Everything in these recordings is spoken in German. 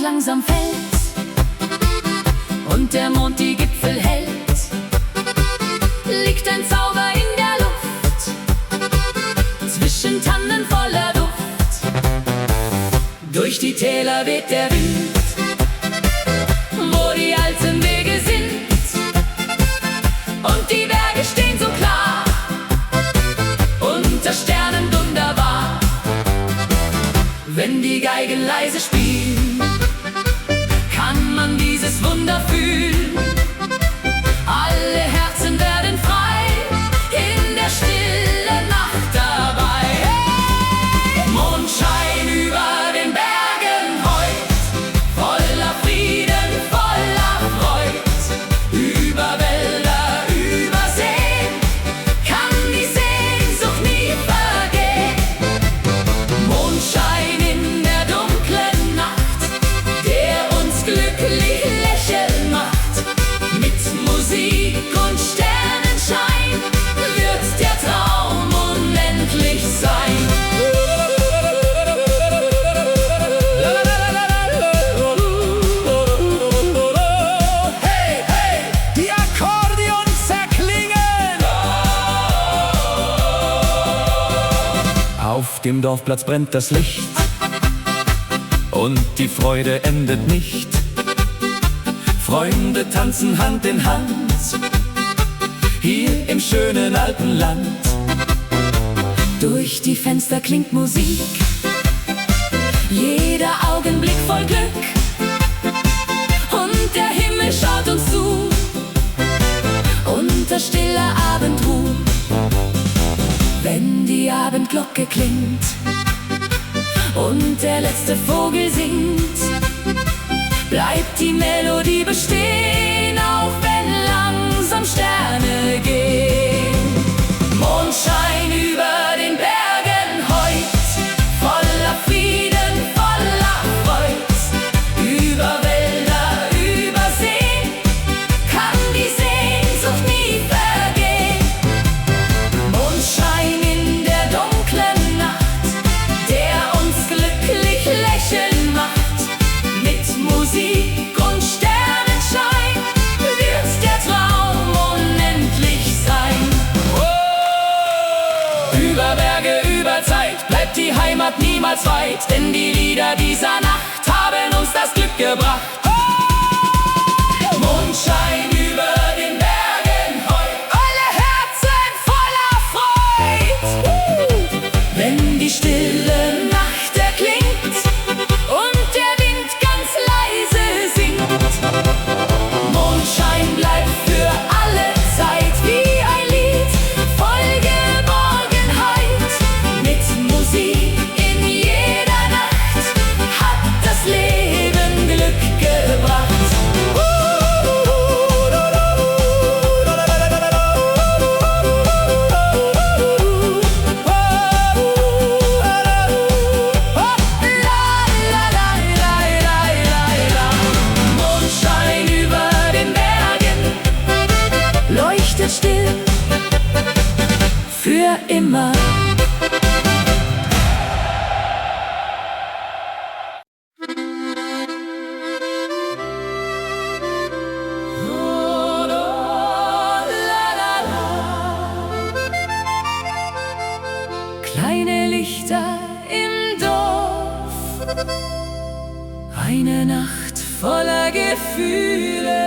langsam fällt und der Mond die Gipfel hält, liegt ein Zauber in der Luft, zwischen Tannen voller Duft. Durch die Täler weht der Wind, wo die alten Wege sind, und die Berge stehen so klar, unter Sternen wunderbar. Wenn die Geigen leise spielen, kann man dieses Wunder fühlen. Alle Herzen werden frei, in der stillen Nacht dabei. Hey! Mondschein über den Bergen heut, voller Frieden, voller Freud. Über Wälder, über Seen, kann die Sehnsucht nie vergehen. Mondschein in der dunklen Nacht, der uns glücklich lächeln macht. Mit Musik und Sternenschein wird der Traum unendlich sein. Hey, hey, die Akkordeons erklingen. Auf dem Dorfplatz brennt das Licht und die Freude endet nicht. Freunde tanzen Hand in Hand, hier im schönen Alpenland. Durch die Fenster klingt Musik, jeder Augenblick voll Glück, und der Himmel schaut uns zu, unter stiller Abendruhe. Wenn die Abendglocke klingt und der letzte Vogel singt, bleibt die Melodie bestehen, auch wenn langsam Sterne gehen. Mondschein über den Bergen heut, voller Frieden, voller Freud. Über Wälder, über Seen, kann die Sehnsucht nie vergehen. Mondschein in der dunklen Nacht, der uns glücklich lächeln macht. Mit Musik und Sternenschein wird der Traum unendlich sein. Über Berge, über Zeit bleibt die Heimat niemals weit, denn die Lieder dieser Nacht haben uns das Glück gebracht. Mondschein über den Bergen heut, alle Herzen voller Freud. Wenn die stille Nacht erklingt und der Wind ganz leise singt, Mondschein bleibt für alle Zeit wie ein Lied voll Geborgenheit. Mit Musik in jeder Nacht hat das Leben Glück gebracht. Mondschein über den Bergen leuchtet still für immer. Kleine Lichter im Dorf, eine Nacht voller Gefühle.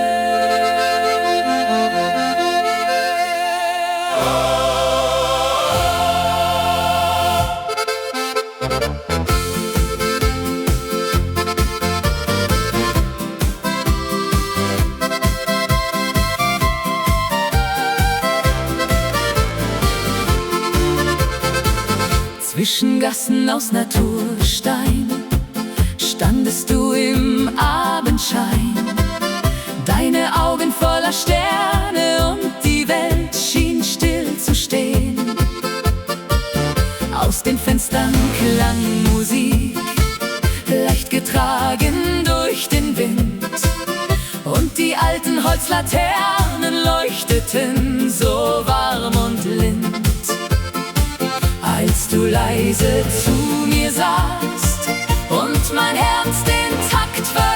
Zwischen Gassen aus Naturstein standest du im Abendschein, deine Augen voller Sterne und die Welt schien still zu stehen. Aus den Fenstern klang Musik, leicht getragen durch den Wind, und die alten Holzlaternen leuchteten so warm und lind. Als du leise zu mir sahst und mein Herz den Takt verlor,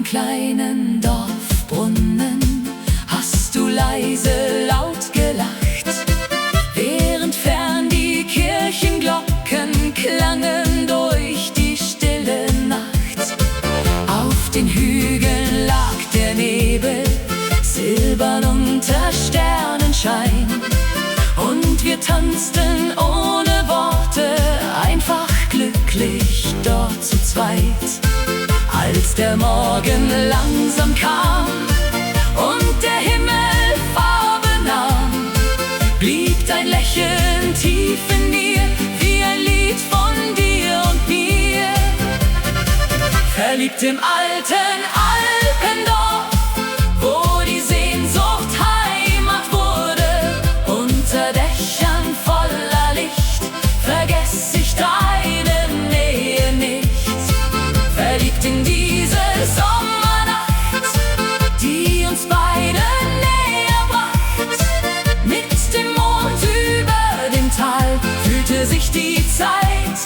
kleinen Dorfbrunnen hast du leise laut gelacht, während fern die Kirchenglocken klangen durch die stille Nacht. Auf den Hügeln lag der Nebel, silbern unter Sternenschein, und wir tanzten ohne Worte, einfach glücklich dort zu zweit. Als der Morgen langsam kam und der Himmel Farbe nahm, blieb dein Lächeln tief in mir, wie ein Lied von dir und mir. Verliebt im alten Alpendorf, wo die Sehnsucht Heimat wurde, unter Dächern voller Licht, vergess ich deine Nähe nicht. Verliebt in diese Sommernacht, die uns beide näher bracht. Mit dem Mond über dem Tal fühlte sich die Zeit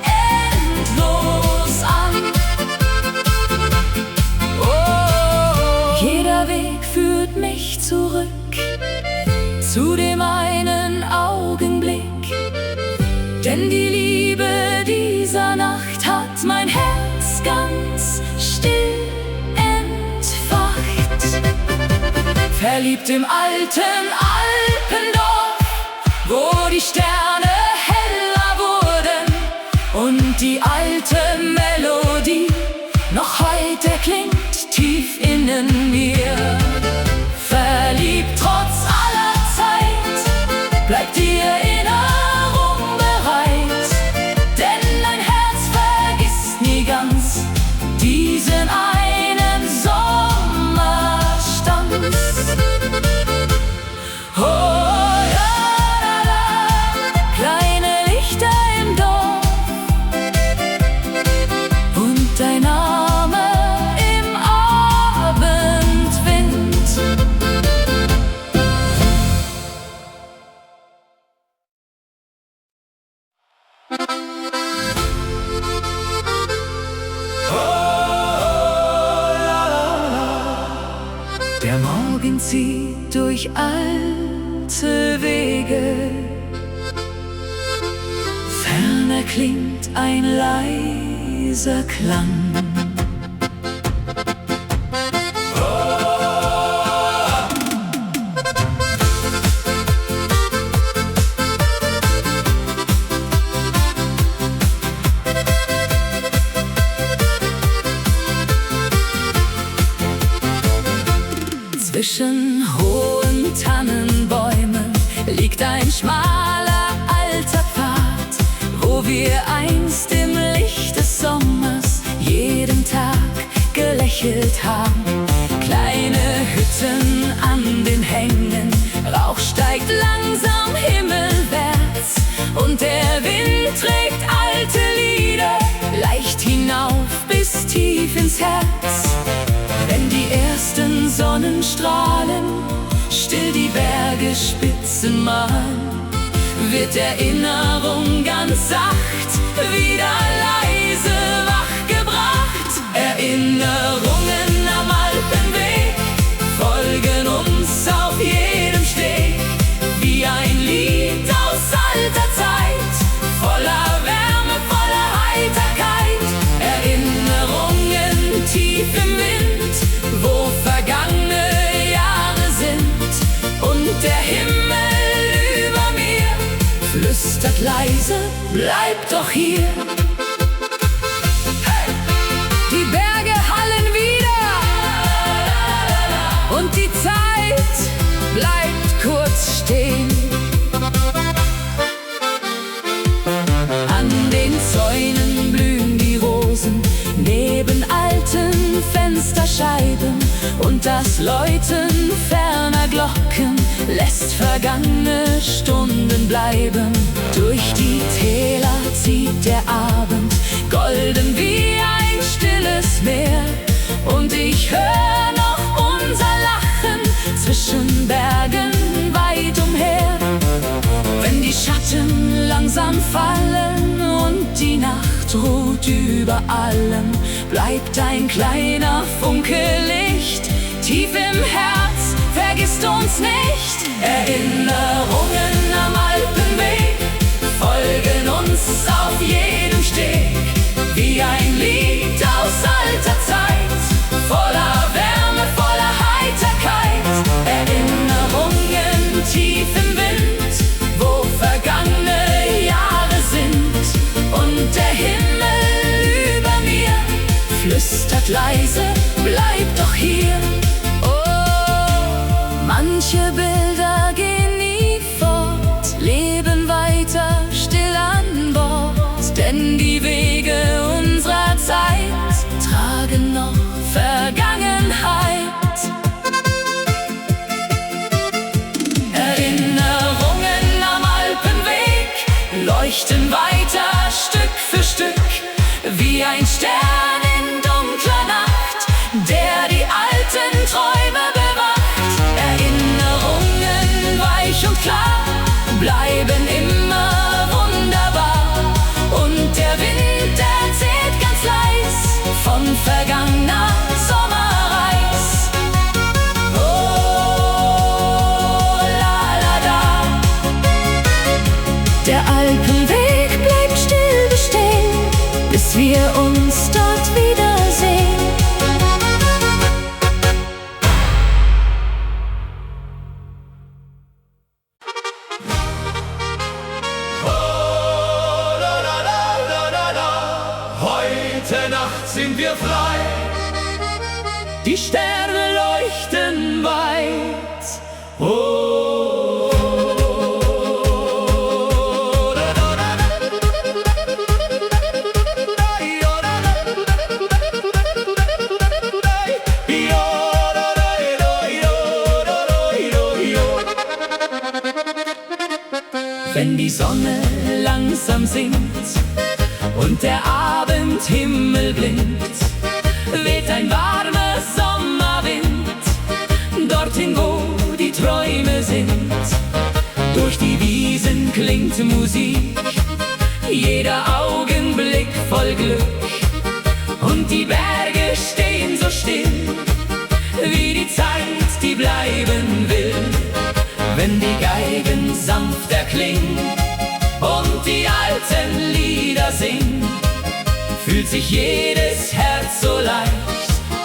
endlos an. Oh, jeder Weg führt mich zurück zu dem einen Augenblick, denn die Liebe dieser Nacht hat mein Herz ganz still entfacht. Verliebt im alten Alpendorf, wo die Sterne heller wurden und die alte Melodie noch heute klingt tief innen mir. Verliebt trotz aller Zeit, bleibt die Erinnerung bereit, denn ein Herz vergisst nie ganz diesen einen Sommerstanz. Oh, la, la, la, kleine Lichter im Dorf und dein Name im Abendwind. Der Morgen zieht durch alte Wege, ferner klingt ein leiser Klang. Zwischen hohen Tannenbäumen liegt ein schmaler alter Pfad, wo wir einst im Licht des Sommers jeden Tag gelächelt haben. Kleine Hütten an den Hängen, Rauch steigt langsam himmelwärts und der Wind trägt alte Lieder leicht hinauf bis tief ins Herz. Wenn die ersten Sonnenstrahlen still die Bergespitzen malen, wird Erinnerung ganz sacht wieder leise wachgebracht. Erinnerungen am Alpenweg folgen uns auf jedem Steg, wie ein Lied aus alter Zeit, voller Wärme, voller Heiterkeit. Erinnerungen tief im Wind, wo vergangene Jahre sind, und der Himmel über mir flüstert leise, bleib doch hier. Hey! Die Berge hallen wieder und die Zeit bleibt kurz stehen. An den Zäunen blühen die Rosen neben alten Fensterscheiben, und das Läuten ferner Glocken lässt vergangene Stunden bleiben. Durch die Täler zieht der Abend, golden wie ein stilles Meer, und ich hör noch unser Lachen zwischen Bergen weit umher. Wenn die Schatten langsam fallen und die Nacht ruht über allem, bleibt ein kleiner Funke Licht. Tief im Herz, vergisst uns nicht. Erinnerungen am Alpenweg folgen uns auf jedem Steg. Wie ein Lied aus alter Zeit, voller Wärme, voller Heiterkeit. Erinnerungen tief im Wind, wo vergangene Jahre sind. Und der Himmel über mir flüstert leise, bleib doch hier. Oh, manche Bilder gehen nie fort, leben weiter still an Bord. Denn die Wege unserer Zeit tragen noch Vergangenheit. Erinnerungen am Alpenweg leuchten weiter Stück für Stück, wie ein Stern in dunkler Nacht, der die alten Träume bewacht. Erinnerungen weich und klar bleiben immer wunderbar. Und der Wind erzählt ganz leis von vergangener Sommerreis. Oh, la la da. Der Alpenweg bleibt still bestehen, bis wir uns dort wiedersehen. Heute Nacht sind wir frei, Die Sterne leuchten weit. Oh, wenn die Sonne langsam sinkt und der Abendhimmel blinkt, weht ein warmer Sommerwind dorthin, wo die Träume sind. Durch die Wiesen klingt Musik, jeder Augenblick voll Glück. Und die Berge stehen so still, wie die Zeit, die bleiben will. Wenn die Geigen sanft erklingen und die alten Lieder singen, fühlt sich jedes Herz so leicht,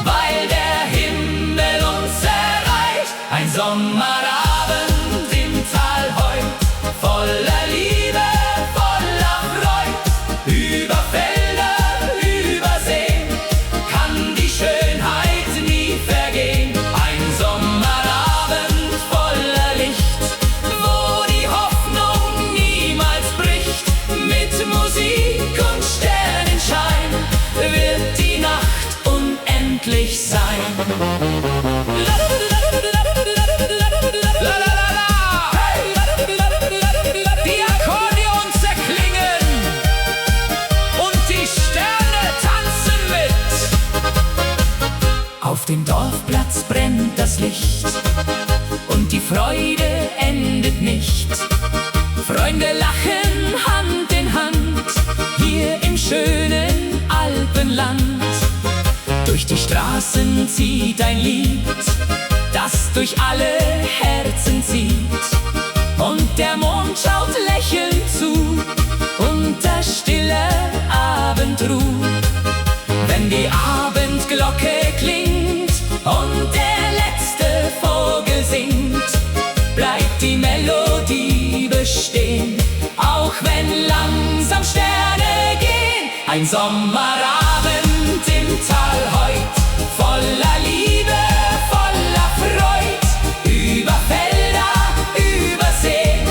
weil der Himmel uns erreicht. Ein Sommerabend im Tal heut, voller Liebe, voller Freud. Über Felder, über Seen kann die Schönheit nie vergehen. Ein Sommerabend voller Licht, wo die Hoffnung niemals bricht. Mit Musik und Sternenschein wird die Nacht unendlich sein. Die Akkordeons erklingen und die Sterne tanzen mit. Auf dem Dorfplatz brennt das Licht und die Freude endet nicht. Freunde lachen Hand in Hand, hier im schönen Alpenland. Durch die Straßen zieht ein Lied, das durch alle Herzen zieht. Und der Mond schaut lächelnd zu, unter stiller Abendruh. Wenn die Abendglocke klingt und der letzte Vogel singt, bleibt die Melodie bestehen, auch wenn langsam Sterne gehen. Ein Sommerabend im Tal heut, voller Liebe, voller Freud. Über Felder, über Seen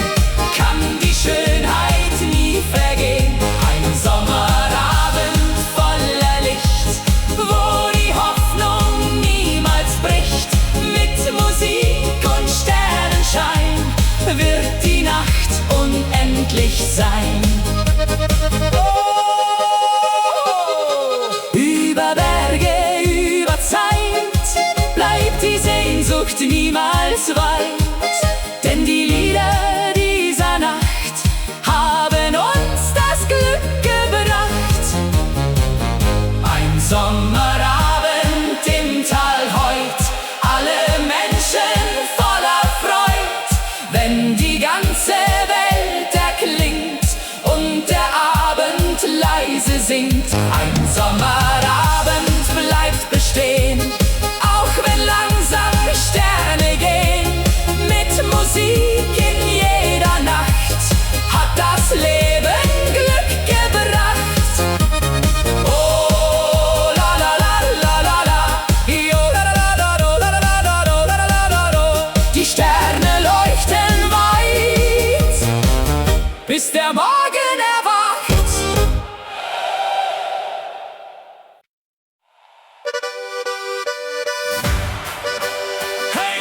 kann die Schönheit nie vergehen. Ein Sommerabend voller Licht, wo die Hoffnung niemals bricht. Mit Musik und Sternenschein wird die Nacht unendlich sein. Über Berge, über Zeit bleibt die Sehnsucht niemals weit. Denn die Lieder dieser Nacht haben uns das Glück gebracht. Ein Sommer wenn die ganze Welt erklingt und der Abend leise singt. Ein Sommerabend bleibt bestehen, auch wenn langsam Sterne gehen. Mit Musik in jeder Nacht hat das Leben Glück gebracht. Oh la la la la la la, yo la la la la la la la la la la la. Die Sterne leuchten weit, bis der Morgen erwacht. Hey,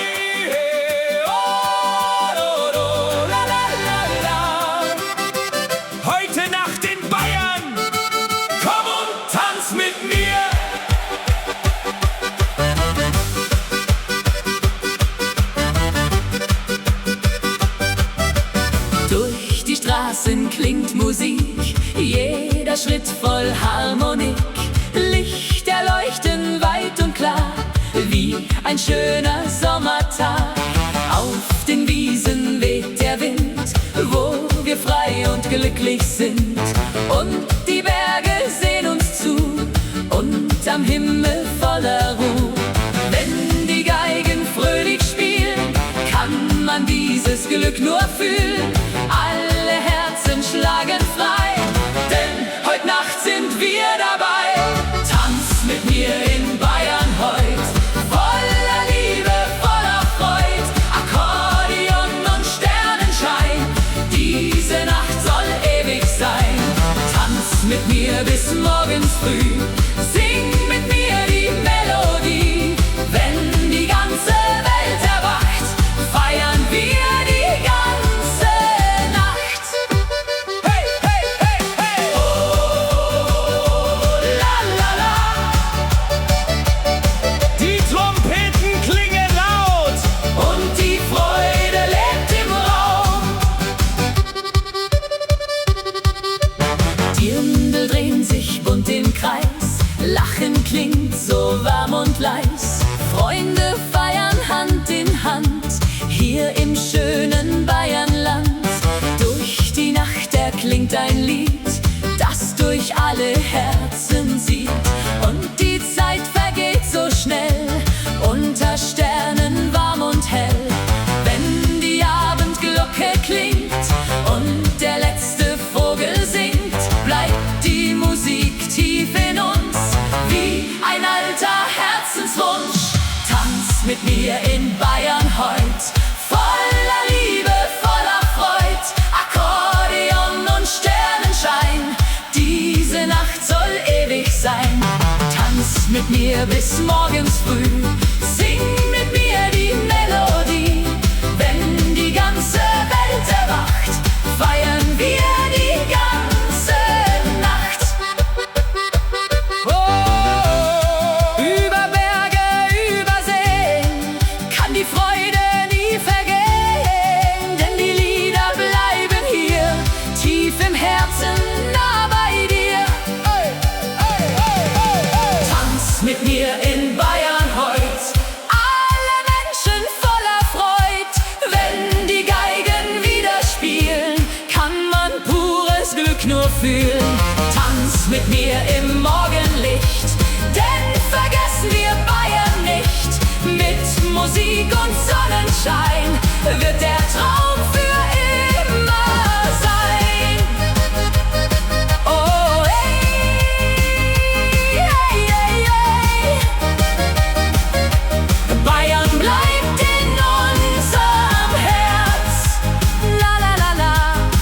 hey, oh, do, do, la, la, la, la. Heute Nacht in Bayern, komm und tanz mit mir. Durch die Straßen klingt Musik, jeder Schritt voll Harmonik. Lichter leuchten weit und klar, wie ein schöner Sommertag. Auf den Wiesen weht der Wind, wo wir frei und glücklich sind. Und die Berge sehen uns zu, und am Himmel voller Ruhe. Wenn die Geigen fröhlich spielen, kann man dieses Glück nur fühlen. Alle Herzen schlagen frei, denn heute Nacht sind wir dabei. Tanz mit mir in Bayern heut, voller Liebe, voller Freud. Akkordeon und Sternenschein, diese Nacht soll ewig sein. Tanz mit mir bis morgens früh, sing mit mir die Melodie. Wenn die ganze Welt erwacht, feiern wir die ganze Nacht. Hey, hey, hey, hey! Oh, la, la, la. Die Trompeten klingen laut Und die Freude lebt im Raum. Dirndl drehen sich bunt im Kreis, Lachen klingt so warm und leis. Freunde feiern Hand in Hand, hier im schönen Bayernland. Durch die Nacht erklingt ein Lied, das durch alle Herzen zieht. Und die Zeit vergeht so schnell, unter Sternen warm und hell. Wenn die Abendglocke klingt und der letzte Vogel singt, bleibt die Musik tief in uns, wie ein alter Herzenswunsch. Tanz mit mir in Bayern heut, voller Liebe, voller Freud. Akkordeon und Sternenschein, diese Nacht soll ewig sein. Tanz mit mir bis morgens früh, sing mit mir die Melodie. Wenn die ganze Welt erwacht, feiern wir die ganze Nacht. Oh, über Berge, über Seen kann die Freude nie vergehen, denn die Lieder bleiben hier, tief im Herzen, nah bei dir. Hey, hey, hey, hey, hey. Tanz mit mir in Bayern heut, alle Menschen voller Freud. Wenn die Geigen wieder spielen, kann man pures Glück nur fühlen. Tanz mit mir im Morgenlicht, denn vergessen wir Bayern nicht. Mit Musik und Sonnenschein wird der Traum für immer sein. Oh, hey, hey, hey, hey. Bayern bleibt in unserem Herz, la la la la,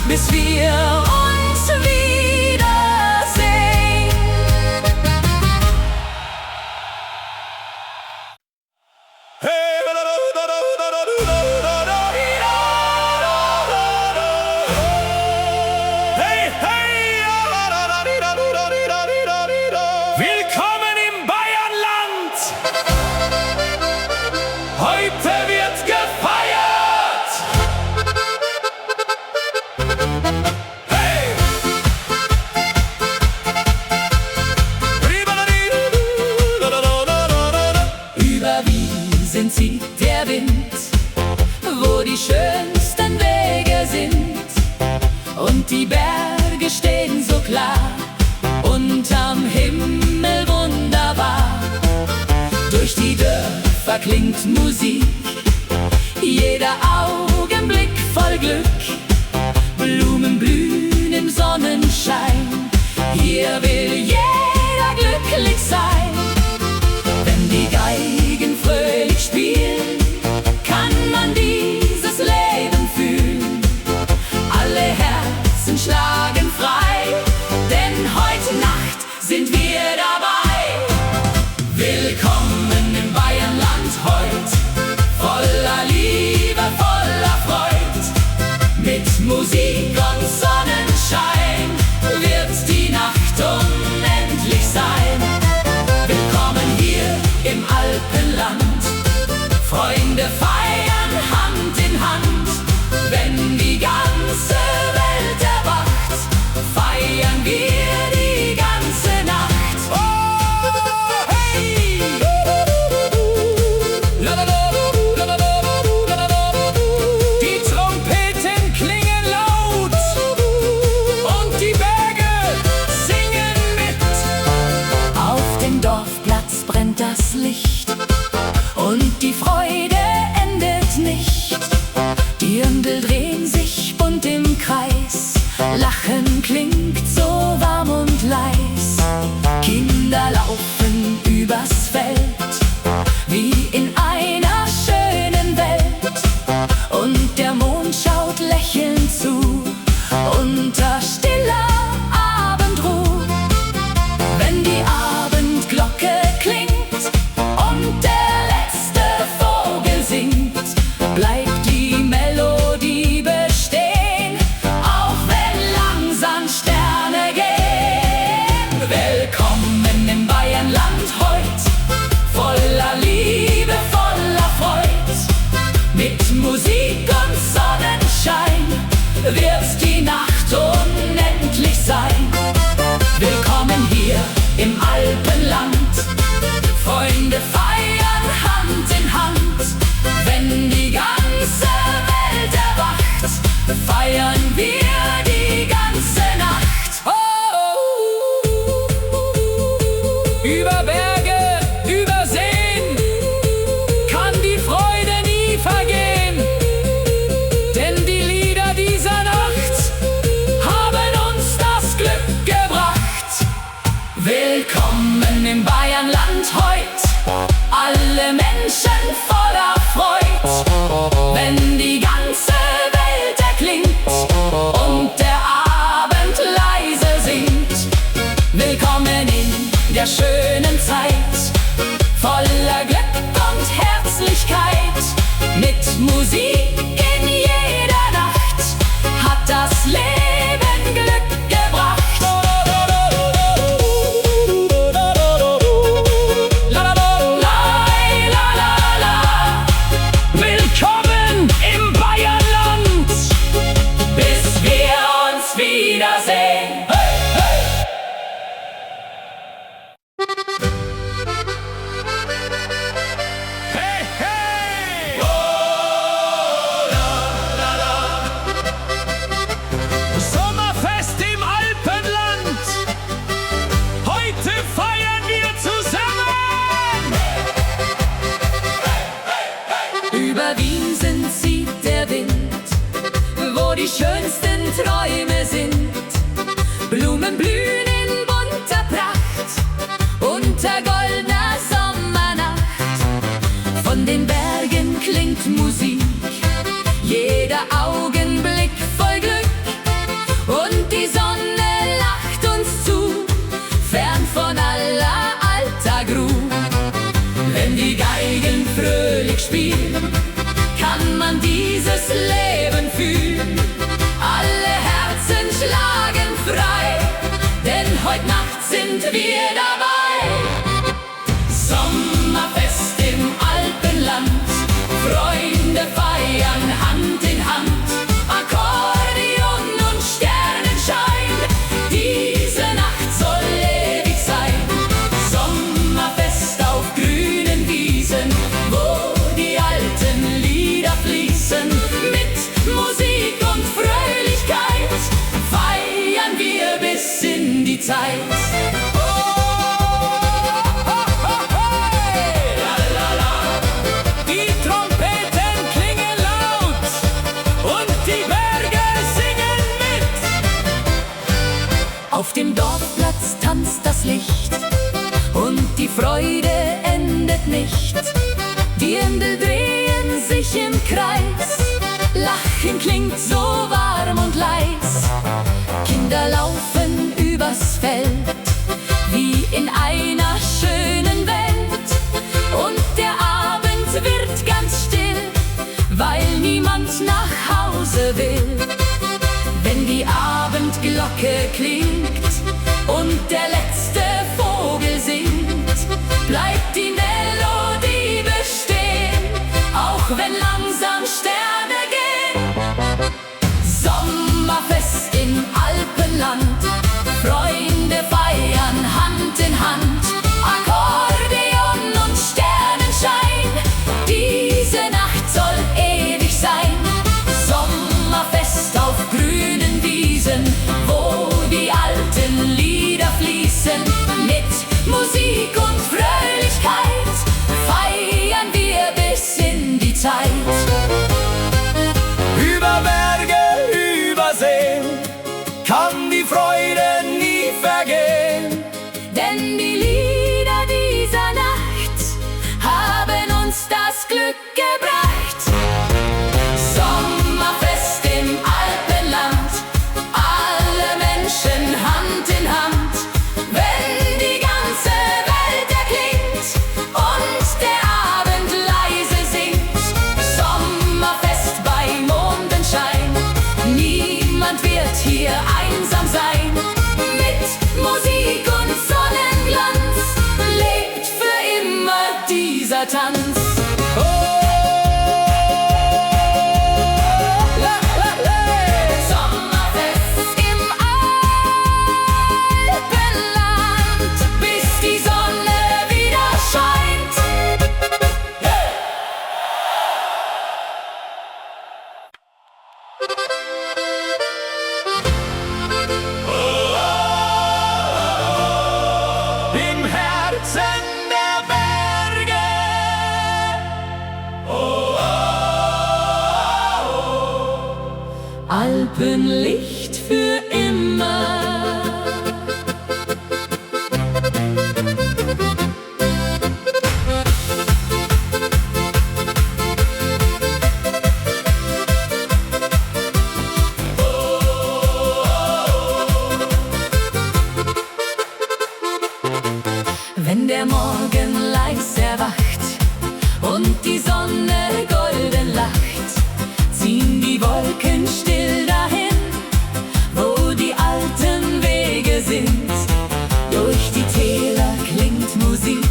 bis wir uns wiedersehen. Hey, hey! Willkommen im Bayernland! Heute wird gefeiert! Hey! Über Wiesen zieht der Wind, wo die schönsten klar, unterm Himmel wunderbar. Durch die Dörfer klingt Musik, jeder Augenblick voll Glück. Blumen blühen im Sonnenschein, hier will jeder glücklich sein. Wenn die Geigen fröhlich spielen, kann man dieses Leben fühlen. Alle Herzen schlagen frei, denn heute Nacht sind wir dabei. Willkommen im Bayernland heut, voller Liebe, voller Freud. Mit Musik und Sonnenschein wird die Nacht unendlich sein. Willkommen hier im Alpenland, Freunde feiern Hand in Hand. Wenn die ganze Welt erwacht, feiern wir die ganze Nacht. Oh, hey! Die Trompeten klingen laut und die Berge singen mit. Auf dem Dorfplatz brennt das Licht und die Freude endet nicht. Die Dirndl drehen sich bunt im Kreis, Lachen klingt so warm und leis. Kinder laufen übers Feld, wie in einer schönen Welt. Und der Mond schaut lächelnd zu, unter stiller Abendruh. Wenn die Abendglocke klingt und der letzte Vogel singt, bleibt die Melodie bestehen, auch wenn langsam Sterne gehen. Willkommen im Bayernland heut, voller Liebe, voller Freud. Mit Musik und Sonnenschein wird die Nacht unendlich sein. Willkommen hier im Alpenland, Freunde feiern Hand in Hand. Wenn die ganze Welt erwacht, feiern wir die ganze Nacht. Oh, über Berge, über Seen kann die Freude nie vergehen, denn die Lieder dieser Nacht haben uns das Glück gebracht. Willkommen im Bayernland heut, alle Menschen voller Freud. Wenn die ganze Welt erklingt und der Abend leise singt, willkommen in der schönen Zeit, voller Glück und Herzlichkeit. Mit Musik in jeder Nacht hat das Leben Glück gebracht. La la la la la. Zeit. Die Trompeten klingen laut und die Berge singen mit. Auf dem Dorfplatz tanzt das Licht und die Freude endet nicht. Die Dirndl drehen sich im Kreis, Lachen klingt so warm und leis. Kinder laufen übers Feld, wie in einer schönen Welt. Und der Abend wird ganz still, weil niemand nach Hause will. Wenn die Abendglocke klingt und der letzte Vogel singt, bleibt die Melodie bestehen, auch wenn langsam Sterne gehen. Sommerfest im Alpenland, Freunde feiern Hand in Hand. Akkordeon und Sternenschein, diese Nacht soll ewig sein. Sommerfest auf grünen Wiesen, wo die alten Lieder fließen. Mit Musik und Fröhlichkeit feiern wir bis in die Zeit. Über Berge, über Seen kann die Freude nie vergehen. Denn die Lieder dieser Nacht haben uns das Glück gebracht. Sommerfest im Alpenland, alle Menschen Hand in Hand. Wenn die ganze Welt erklingt und der Abend leise singt. Sommerfest bei Mondenschein, niemand wird hier einsam sein. Mit Musik und Sonnenglanz lebt für immer dieser Tanz. Sommerfest im Alpenland, bis die Sonne wieder scheint. Im Herzen der Berge. Alpenlicht für immer. Wenn der Morgen leis erwacht und die Sonne golden lacht, ziehen die Wolken still dahin, wo die alten Wege sind. Durch die Täler klingt Musik,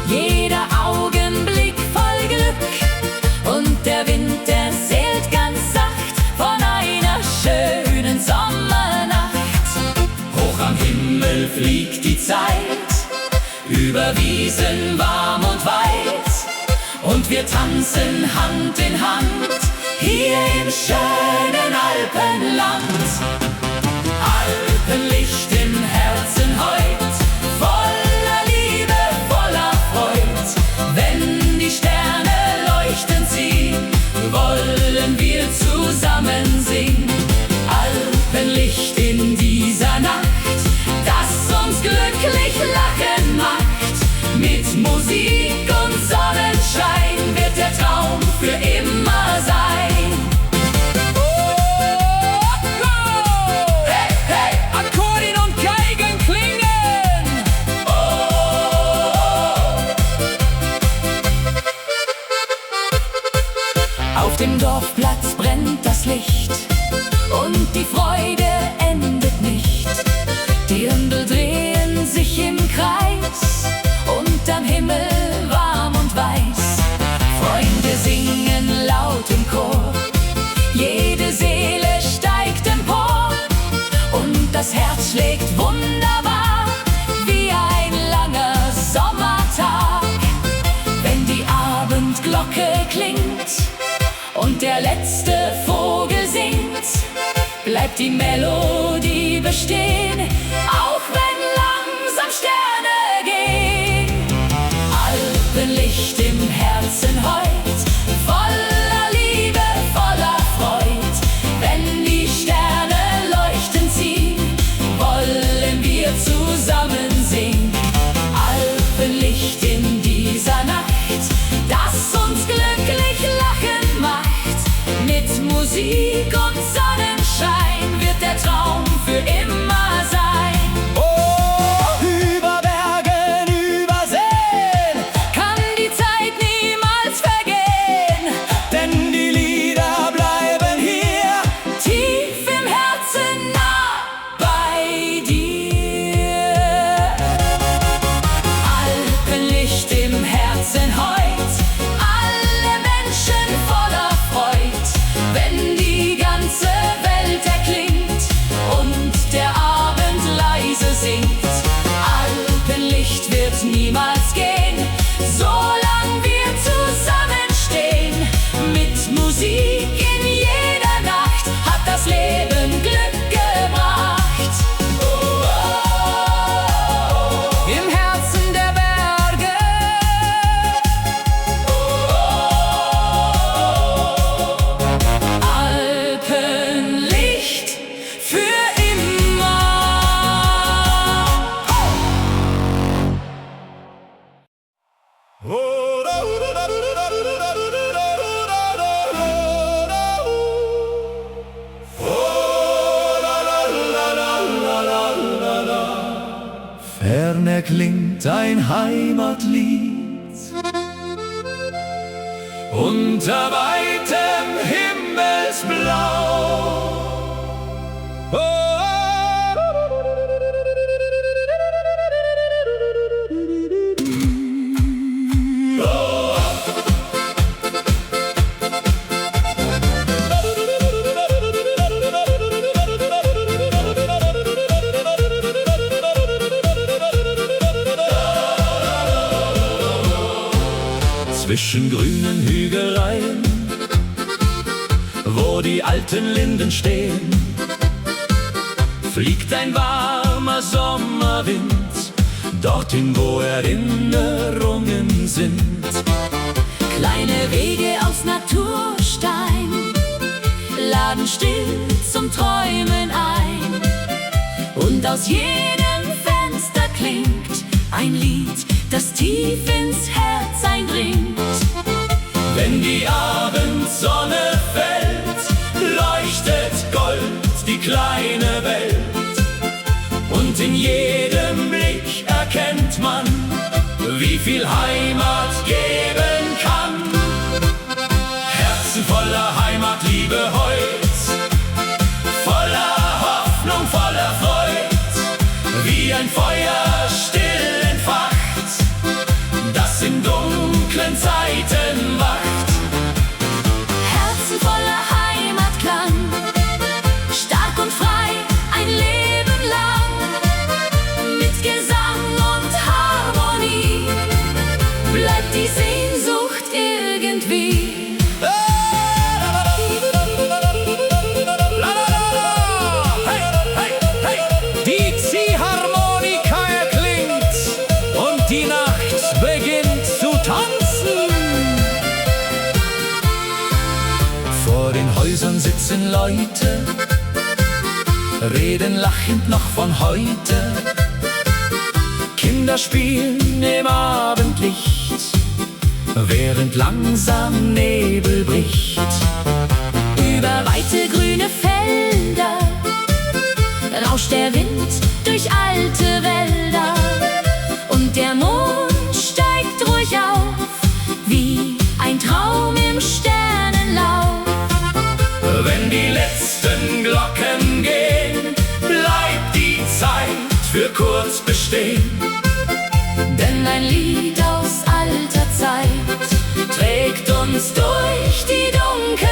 jeder Augenblick voll Glück. Und der Wind erzählt ganz sacht von einer schönen Sommernacht. Hoch am Himmel fliegt die Zeit, über Wiesen warm und weit. Und wir tanzen Hand in Hand, hier im schönen Alpenland. Alpenlicht im Herzen heut, voller Liebe, voller Freud. Wenn die Sterne leuchten ziehen, wollen wir zusammen singen. Alpenlicht in dieser Nacht, das uns glücklich lachen macht. Mit Musik und Sonnenschein wird der Traum für immer sein. Hey, hey, Akkordeon und Geigen klingen. Auf dem Dorfplatz brennt das Licht und die Freude endet nicht. Die Dirndl drehen sich im Kreis, unterm Himmel warm und weiß. Freunde singen laut im Chor, jede Seele steigt empor. Und das Herz schlägt wunderbar, wie ein langer Sommertag. Wenn die Abendglocke klingt und der letzte Vogel singt, bleibt die Melodie bestehen, auch immer sein. Oh, über Bergen, über Seen Kann die Zeit niemals vergehen, denn die Lieder bleiben hier tief im Herzen nah bei dir. Alpenlicht im Herzen heut, alle Menschen voller Freud, wenn die ganze Welt erklingt und der Abend leise singt. Alpenlicht wird niemals gehen, solange wir zusammenstehen. Mit Musik in jeder Nacht hat das Leben Glück gebracht. Im Herzen der Berge, Alpenlicht für immer. Fern erklingt ein Heimatlied unter weitem Himmelsblau. Zwischen grünen Hügeleien, wo die alten Linden stehen, fliegt ein warmer Sommerwind dorthin, wo Erinnerungen sind. Kleine Wege aus Naturstein laden still zum Träumen ein. Und aus jedem Fenster klingt ein Lied, das tief ins Herz eindringt. Wenn die Abendsonne fällt, leuchtet Gold die kleine Welt. Und in jedem Blick erkennt man, wie viel Heimat geben kann. Herzen voller Heimatliebe heut, voller Hoffnung, voller Freud, wie ein Feuer still entfacht, das in dunklen Zeiten wacht. Herzen voller Heimatklang, stark und frei ein Leben lang. Mit Gesang und Harmonie bleibt die Sehnsucht irgendwie. Die Ziehharmonika erklingt und die Nacht beginnt zu tanzen. Vor den Häusern sitzen Leute, reden lachend noch von heute. Kinder spielen im Abendlicht, während langsam Nebel bricht. Über weite grüne Felder rauscht der Wind durch alte Wälder. Und der Mond steigt ruhig auf, wie ein Traum im Sternenlauf. Wenn die letzten Glocken gehen, bleibt die Zeit für kurz bestehen. Denn ein Lied aus alter Zeit trägt uns durch die Dunkelheit.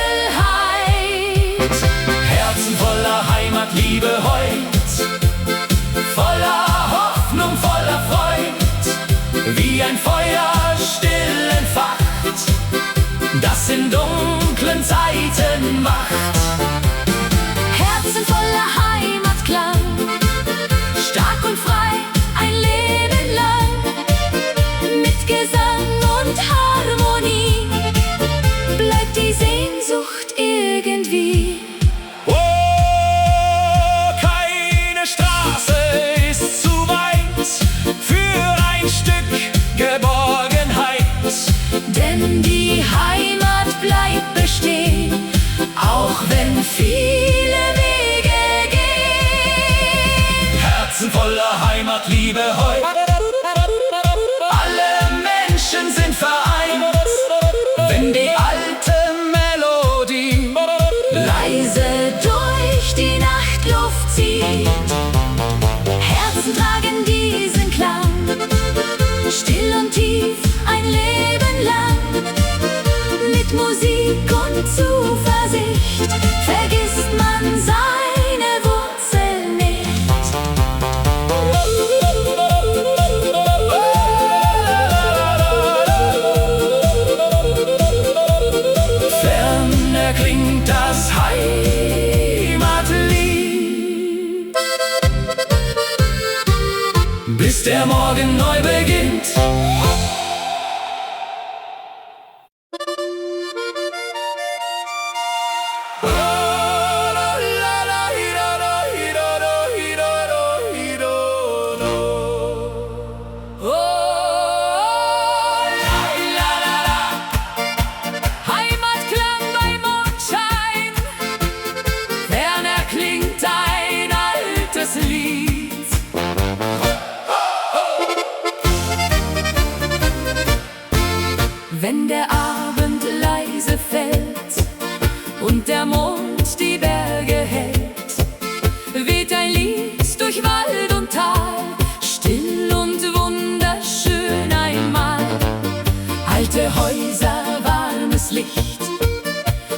Herzen voller Heimatliebe heut, voller Hoffnung, voller Freud, wie ein Feuer still entfacht, das in dunklen Zeiten wacht. Herzen voller Heimatklang, stark und frei ein Leben lang. Mit Gesang und Harmonie bleibt die Sehnsucht irgendwie. Oh, keine Straße ist zu weit für ein Stück Geborgenheit. Denn die Heimat bleibt bestehen, auch wenn viele Wege gehen. voller Heimatliebe heut. Alle Menschen sind vereint, wenn die alte Melodie leise durch die Nachtluft zieht. Herzen tragen diesen Klang, still und tief ein Leben lang. Mit Musik und Zuversicht vergisst man seine Wurzel nicht. Ferne klingt das Heimatlied, bis der Morgen neu beginnt. Heimatklang bei Mondschein, ferner klingt ein altes Lied. Wenn der Abend leise fällt und der Mond die Berge hält, weht ein Lied durch Wald und Tal, still und wunderschön einmal. Alte Häuser, warmes Licht,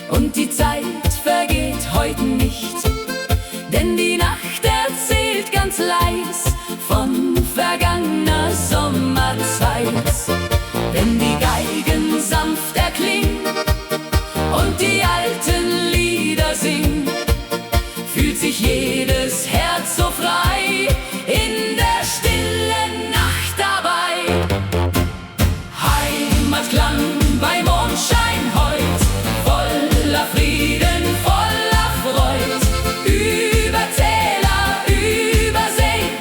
und die Zeit vergeht heute nicht, denn die Nacht erzählt ganz leis von vergangener Sommerzeit. Wenn die Geigen sanft erklingen und die alten Lieder singen, fühlt sich jedes Herz so frei in der stillen Nacht dabei. Heimatklang bei Mondschein heut, voller Frieden, voller Freud. Über Täler, über Seen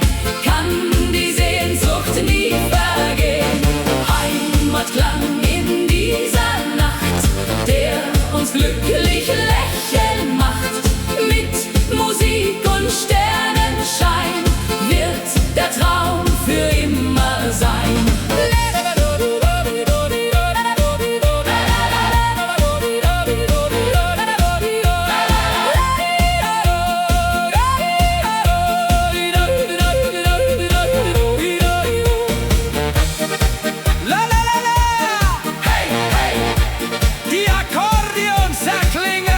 kann die Sehnsucht nie vergehen. Heimatklang in dieser Nacht, der uns glücklich lächeln macht. Mit Musik und Sternenschein wird der Traum für immer sein. Die Akkordeons erklingen.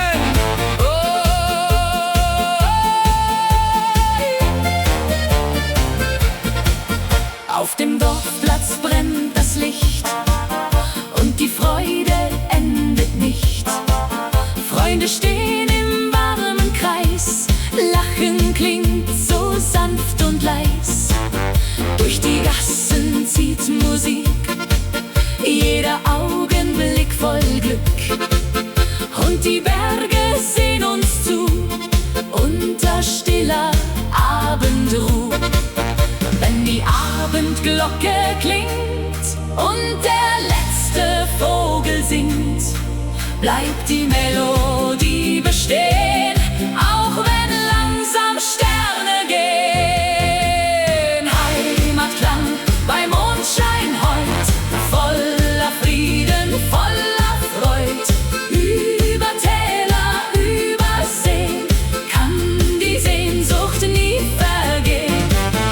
Auf dem Dorfplatz brennt das Licht und die Freude endet nicht. Freunde stehen im warmen Kreis, Lachen klingt so sanft und leis. Durch die Gassen zieht Musik, jeder Augenblick voll Glück. Und die Berge sehen uns zu, unter stiller Abendruh. Wenn die Abendglocke klingt und der letzte Vogel singt, bleibt die Melodie bestehen, auch wenn langsam Sterne gehen. Heimatklang bei Mondschein heut, voller Frieden, voller Freud. Über Täler, über Seen kann die Sehnsucht nie vergehen.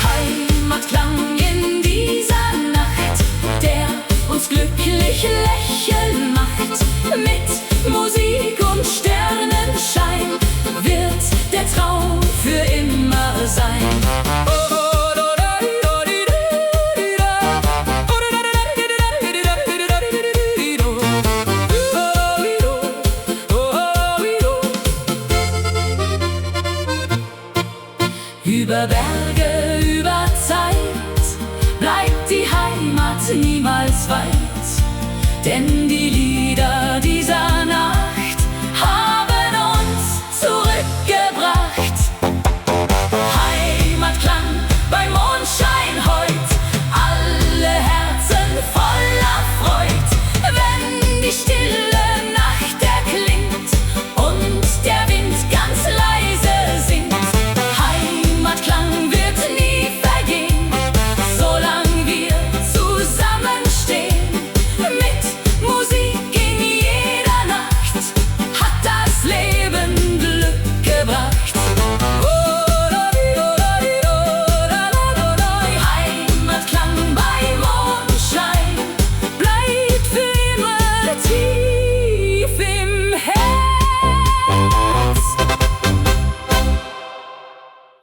Heimatklang in dieser Nacht, der uns glücklich lächeln macht. Mit Musik und Sternenschein wird der Traum für immer sein. Über Berge, über Zeit bleibt die Heimat niemals weit, denn die Lieder dieser